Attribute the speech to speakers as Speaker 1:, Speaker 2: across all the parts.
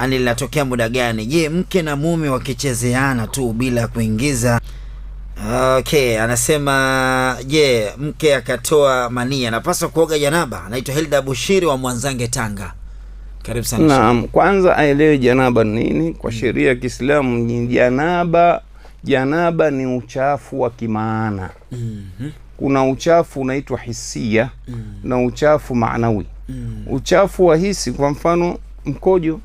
Speaker 1: ani linatokea muda gani? Je, mke na mume wakichezeana tu bila kuingiza? Okay, anasema je, mke akatoa mania anapaswa kuoga janaba? Anaitwa Hilda Bushiri wa Mwanzange, Tanga. Karibu sana.
Speaker 2: Naam, kwanza aelewe janaba nini kwa sheria ya Kiislamu. Ni janaba ni uchafu wa kimaana. Kuna uchafu unaitwa hisia na uchafu maanawi. Uchafu wa hisi, kwa mfano mkojo,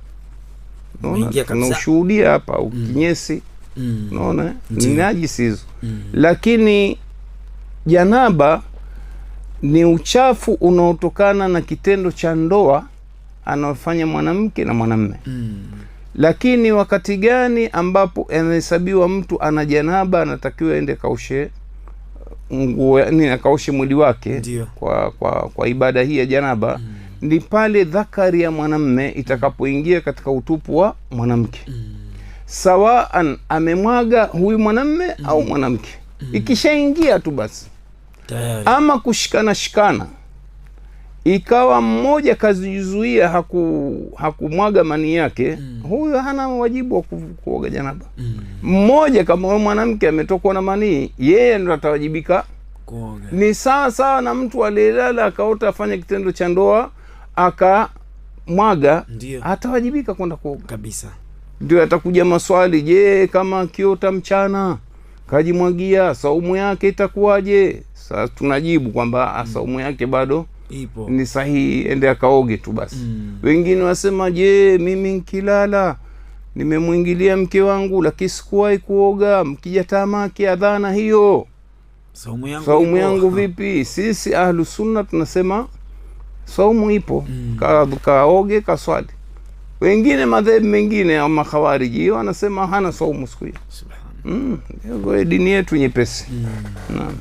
Speaker 2: tunashuhudia hapa, kinyesi, unaona ni najisi hizo. Lakini janaba ni uchafu unaotokana na kitendo cha ndoa anafanya mwanamke na mwanamume. Lakini wakati gani ambapo anahesabiwa mtu ana janaba, anatakiwa aende kaushe nguo, akaushe mwili wake kwa ibada hii ya janaba. Ni pale dhakari ya mwanamume itakapoingia katika utupu wa mwanamke, sawaan amemwaga huyu mwanamume au mwanamke. Ikishaingia tu basi, ama kushikana ikawa mmoja kazizuia hakumwaga mani yake, huyo hana wajibu wa kuoga janaba. Mmoja kama mwanamke ametokwa na mani, yeye ndo atawajibika kuoga. Ni sawa na mtu aliyelala akaota afanya kitendo cha ndoa akamwaga, atawajibika kwenda kuoga
Speaker 1: kabisa.
Speaker 2: Ndio atakuja maswali, je, kama kiota mchana kajimwagia saumu yake itakuwaje? Sasa tunajibu kwamba saumu yake bado ipo, ni sahihi, ende akaoge tu basi. Wengine wasema, je, mimi nikilala nimemwingilia mke wangu lakini sikuwahi kuoga, mkija tamaki adhana hiyo, saumu yangu vipi? Sisi ahlu sunna tunasema saumu ipo, kaoge kaswali. Wengine madhehebu mengine au makhawariji wanasema hana saumu siku hiyo. Subhanallah. Dini yetu nyepesi. Naam.